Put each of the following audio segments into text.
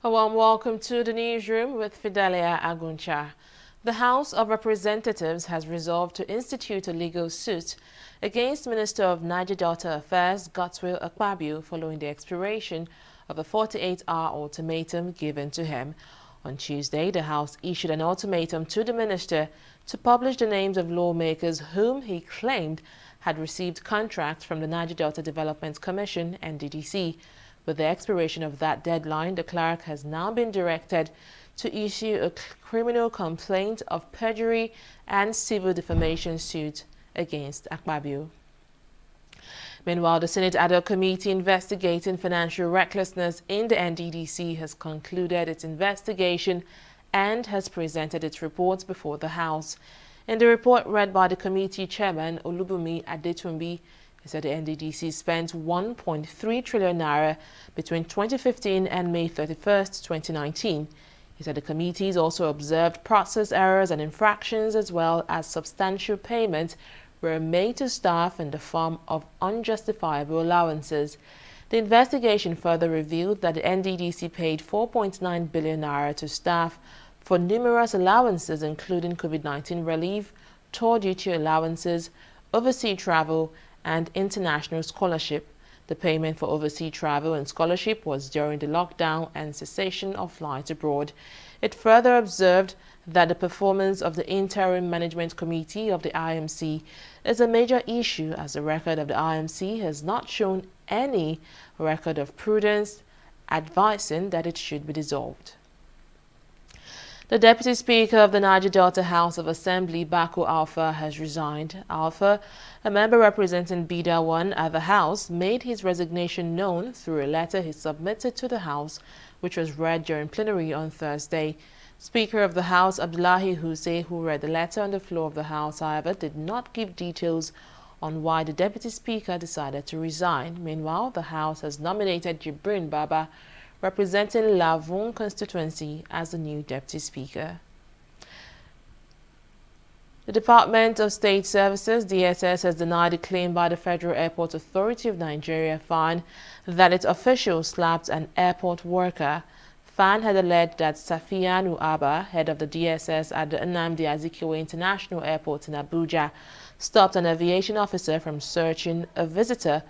A warm welcome to the newsroom with Fidelia Aguncha. The House of Representatives has resolved to institute a legal suit against Minister of Niger Delta Affairs Godswill Akpabio following the expiration of a 48-hour ultimatum given to him. On Tuesday, the House issued an ultimatum to the minister to publish the names of lawmakers whom he claimed had received contracts from the Niger Delta Development Commission, NDDC. With the expiration of that deadline, the clerk has now been directed to issue a criminal complaint of perjury and civil defamation suit against Akpabio. Meanwhile, the Senate Ad hoc Committee investigating financial recklessness in the NDDC has concluded its investigation and has presented its reports before the House. In the report read by the committee chairman, Olubunmi Adetunbi, he said the NDDC spent 1.3 trillion naira between 2015 and May 31st, 2019. He said the committees also observed process errors and infractions as well as substantial payments were made to staff in the form of unjustifiable allowances. The investigation further revealed that the NDDC paid 4.9 billion naira to staff for numerous allowances including COVID-19 relief, tour duty allowances, overseas travel, and international scholarship. The payment for overseas travel and scholarship was during the lockdown and cessation of flights abroad. It further observed that the performance of the Interim Management Committee of the IMC is a major issue as the record of the IMC has not shown any record of prudence, advising that it should be dissolved. The Deputy Speaker of the Niger Delta House of Assembly, Bako Alpha, has resigned. Alpha, a member representing Bida 1 at the House, made his resignation known through a letter he submitted to the House, which was read during plenary on Thursday. Speaker of the House, Abdullahi Hussein, who read the letter on the floor of the House, however, did not give details on why the Deputy Speaker decided to resign. Meanwhile, the House has nominated Jibrin Baba, representing Lavon constituency, as the new Deputy Speaker. The Department of State Services, DSS, has denied a claim by the Federal Airport Authority of Nigeria, FAN, that its officials slapped an airport worker. FAN had alleged that Safiyanu Abba, head of the DSS at the Nnamdi Azikiwe International Airport in Abuja, stopped an aviation officer from searching a visitor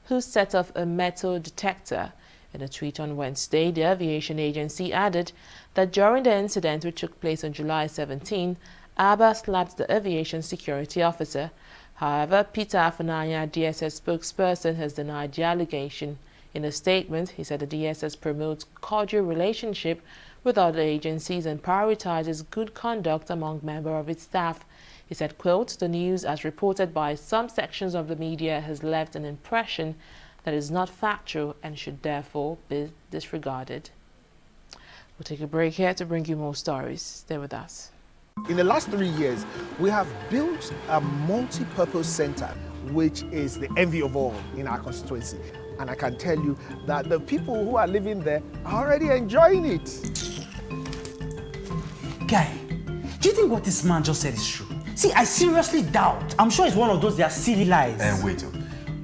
who set off a metal detector. In a tweet on Wednesday, the aviation agency added that during the incident, which took place on July 17, Abba slapped the aviation security officer. However, Peter Afananya, DSS spokesperson, has denied the allegation. In a statement, he said the DSS promotes cordial relationship with other agencies and prioritizes good conduct among members of its staff. He said, quote, "The news, as reported by some sections of the media, has left an impression that is not factual and should therefore be disregarded." We'll take a break here to bring you more stories. Stay with us. In the last 3 years, we have built a multi-purpose center, which is the envy of all in our constituency. And I can tell you that the people who are living there are already enjoying it. Guy, do you think what this man just said is true? See, I seriously doubt. I'm sure it's one of those their silly lies. Wait,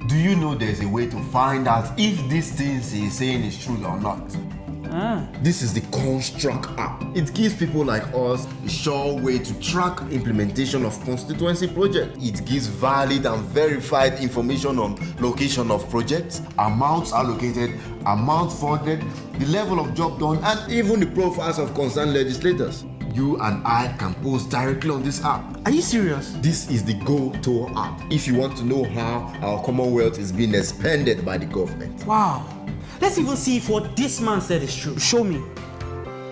do you know there's a way to find out if these things he's saying is true or not? This is the Construct app. It gives people like us a sure way to track implementation of constituency projects. It gives valid and verified information on location of projects, amounts allocated, amount funded, the level of job done, and even the profiles of concerned legislators. You and I can post directly on this app. Are you serious? This is the Go-To app if you want to know how our Commonwealth is being expanded by the government. Wow. Let's even see if what this man said is true. Show me.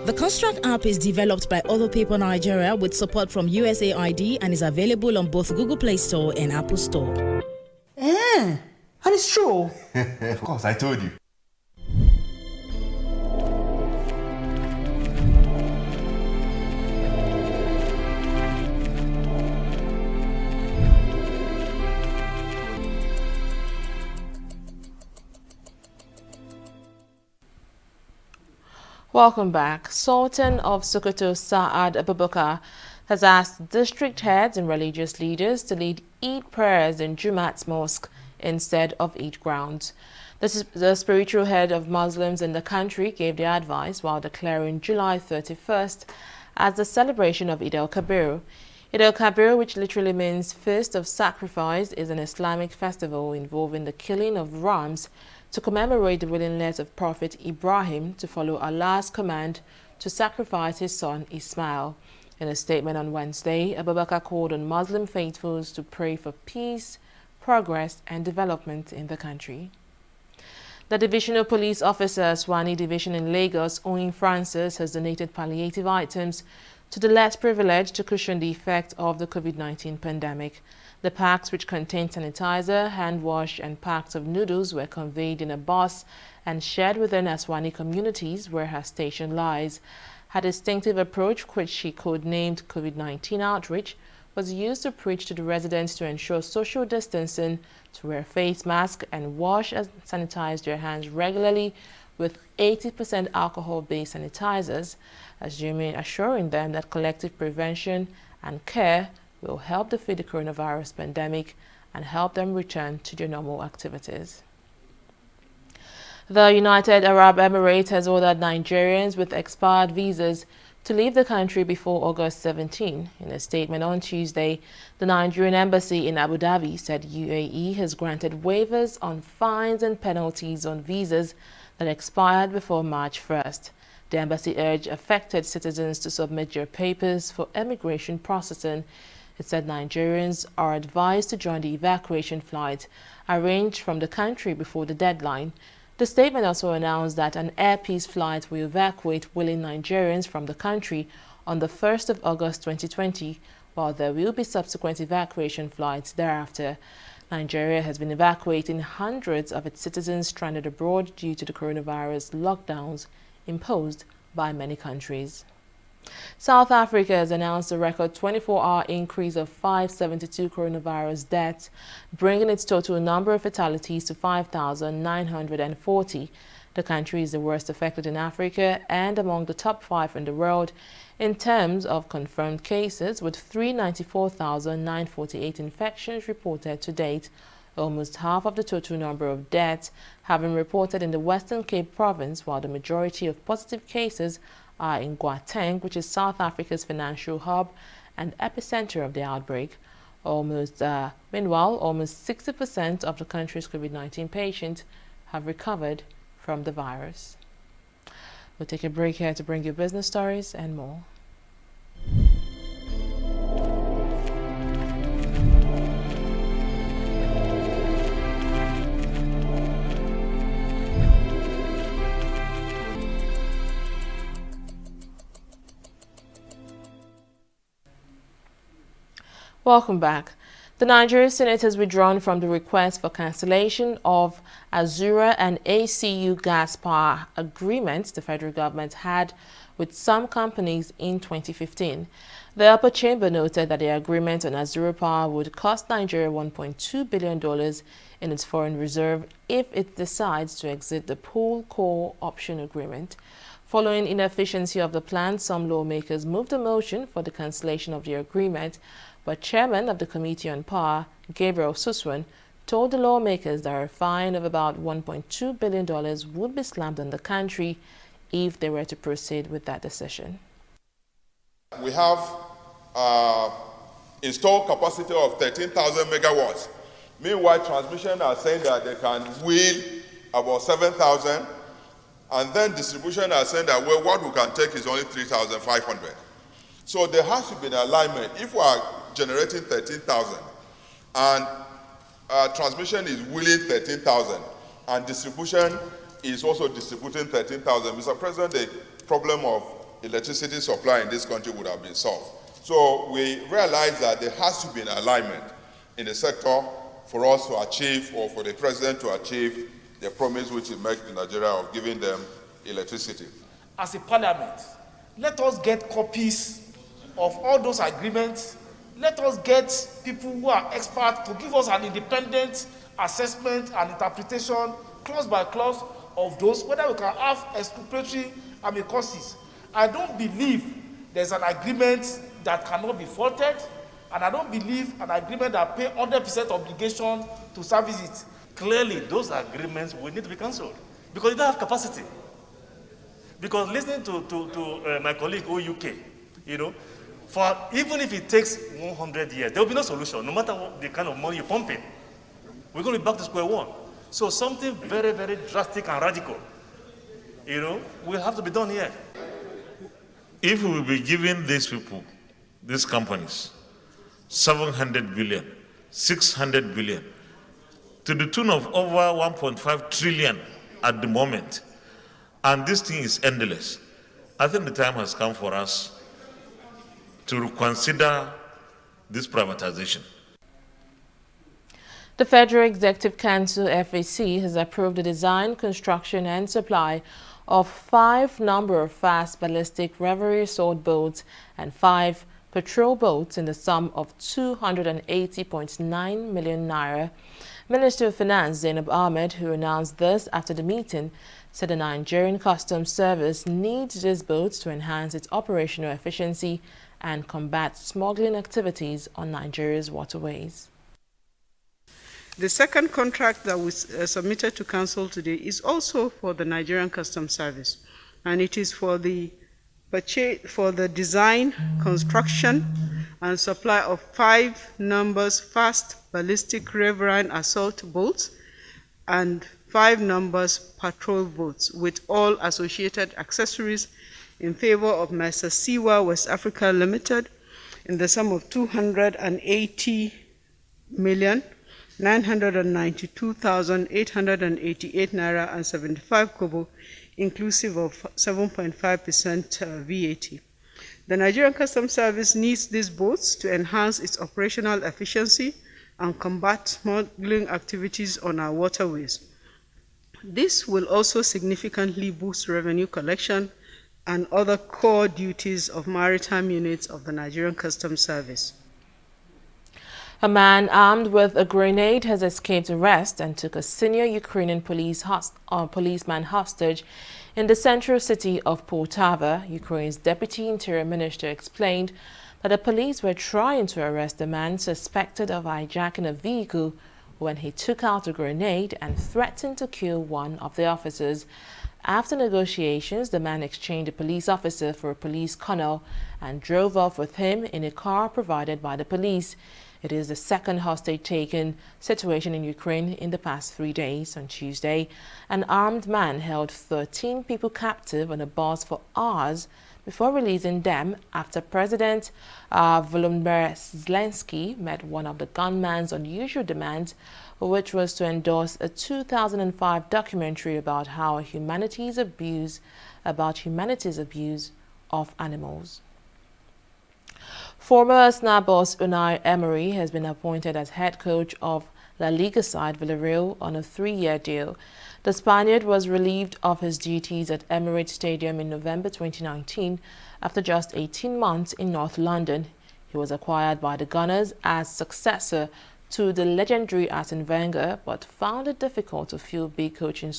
The Construct app is developed by Other People Nigeria with support from USAID and is available on both Google Play Store and Apple Store. And it's true. Of course, I told you. Welcome back. Sultan of Sokoto Saad Abubakar has asked district heads and religious leaders to lead Eid prayers in Jumat's mosque instead of Eid grounds. The spiritual head of Muslims in the country gave the advice while declaring July 31st as the celebration of Eid al-Kabir. Eid al-Kabir, which literally means Feast of Sacrifice, is an Islamic festival involving the killing of rams to commemorate the willingness of Prophet Ibrahim to follow Allah's command to sacrifice his son Ismail. In a statement on Wednesday, Abubakar called on Muslim faithfuls to pray for peace, progress and development in the country. The Divisional Police Officer, Swani Division in Lagos, Oyin Francis, has donated palliative items to the less privileged to cushion the effect of the COVID-19 pandemic. The packs, which contain sanitizer, hand wash and packs of noodles, were conveyed in a bus and shared within Aswani communities where her station lies. Her distinctive approach, which she codenamed COVID-19 Outreach, was used to preach to the residents to ensure social distancing, to wear face masks and wash and sanitize their hands regularly with 80% alcohol-based sanitizers, assuring them that collective prevention and care will help defeat the coronavirus pandemic and help them return to their normal activities. The United Arab Emirates has ordered Nigerians with expired visas to leave the country before August 17. In a statement on Tuesday, the Nigerian embassy in Abu Dhabi said UAE has granted waivers on fines and penalties on visas that expired before March 1st. The embassy urged affected citizens to submit their papers for immigration processing. It said Nigerians are advised to join the evacuation flight arranged from the country before the deadline. The statement also announced that an Air Peace flight will evacuate willing Nigerians from the country on the 1st of August 2020, while there will be subsequent evacuation flights thereafter. Nigeria has been evacuating hundreds of its citizens stranded abroad due to the coronavirus lockdowns imposed by many countries. South Africa has announced a record 24-hour increase of 572 coronavirus deaths, bringing its total number of fatalities to 5,940. The country is the worst affected in Africa and among the top 5 in the world in terms of confirmed cases, with 394,948 infections reported to date, almost half of the total number of deaths having reported in the Western Cape province, while the majority of positive cases are in Gauteng, which is South Africa's financial hub and epicenter of the outbreak. Meanwhile, almost 60% of the country's COVID-19 patients have recovered from the virus. We'll take a break here to bring you business stories and more. Welcome back. The Nigerian Senate has withdrawn from the request for cancellation of Azura and ACU gas power agreements the federal government had with some companies in 2015. The upper chamber noted that the agreement on Azura Power would cost Nigeria $1.2 billion in its foreign reserve if it decides to exit the pool core option agreement. Following inefficiency of the plan, some lawmakers moved a motion for the cancellation of the agreement, but Chairman of the Committee on Power, Gabriel Suswan, told the lawmakers that a fine of about $1.2 billion would be slammed on the country if they were to proceed with that decision. We have installed capacity of 13,000 megawatts. Meanwhile, transmission are saying that they can wheel about 7,000, and then distribution are saying that, well, what we can take is only 3,500. So there has to be an alignment. If we are generating 13,000 and transmission is wheeling 13,000 and distribution is also distributing 13,000, Mr. President, the problem of electricity supply in this country would have been solved. So we realize that there has to be an alignment in the sector for us to achieve, or for the President to achieve, the promise which he made in Nigeria of giving them electricity. As a parliament, let us get copies of all those agreements. Let us get people who are experts to give us an independent assessment and interpretation, clause by clause, of those, whether we can have exculpatory causes. I don't believe there's an agreement that cannot be faulted, and I don't believe an agreement that pay 100% obligation to service it. clearly those agreements will need to be cancelled because you don't have capacity. Because listening to my colleague OUK, you know, for even if it takes 100 years, there will be no solution, no matter what the kind of money you pump in. We're going to be back to square one. So something very, very drastic and radical, you know, will have to be done here. If we will be giving these people, these companies, 700 billion, 600 billion, to the tune of over 1.5 trillion at the moment, and this thing is endless, I think the time has come for us to consider this privatization. The Federal Executive Council, FAC, has approved the design, construction and supply of 5 number of fast ballistic reverie assault boats and 5 patrol boats in the sum of 280.9 million naira. Minister of Finance Zainab Ahmed, who announced this after the meeting, said the Nigerian Customs Service needs these boats to enhance its operational efficiency and combat smuggling activities on Nigeria's waterways. The second contract that was submitted to Council today is also for the Nigerian Customs Service, and it is for the design, construction, and supply of 5 numbers fast ballistic riverine assault boats and 5 numbers patrol boats with all associated accessories in favor of Mr. Siwa West Africa Limited in the sum of 280,992,888 naira and 75 kobo, inclusive of 7.5% VAT. The Nigerian Customs Service needs these boats to enhance its operational efficiency and combat smuggling activities on our waterways. This will also significantly boost revenue collection and other core duties of maritime units of the Nigerian Customs Service. A man armed with a grenade has escaped arrest and took a senior Ukrainian policeman hostage in the central city of Poltava. Ukraine's Deputy Interior Minister explained that the police were trying to arrest the man suspected of hijacking a vehicle when he took out a grenade and threatened to kill one of the officers. After negotiations, the man exchanged a police officer for a police colonel and drove off with him in a car provided by the police. It is the second hostage-taken situation in Ukraine in the past 3 days. On Tuesday, an armed man held 13 people captive on a bus for hours before releasing them after President Volodymyr Zelensky met one of the gunman's unusual demands, which was to endorse a 2005 documentary about humanity's abuse of animals. Former Arsenal boss Unai Emery has been appointed as head coach of La Liga side Villarreal on a 3-year deal. The Spaniard was relieved of his duties at Emirates Stadium in November 2019 after just 18 months in North London. He was acquired by the Gunners as successor to the legendary Arsene Wenger, but found it difficult to fill big coaching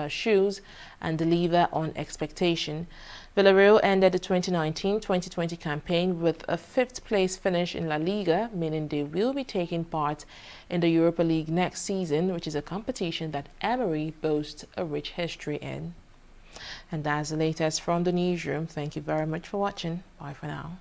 shoes and deliver on expectation. Villarreal ended the 2019-2020 campaign with a 5th-place finish in La Liga, meaning they will be taking part in the Europa League next season, which is a competition that Emery boasts a rich history in. And that's the latest from the newsroom. Thank you very much for watching. Bye for now.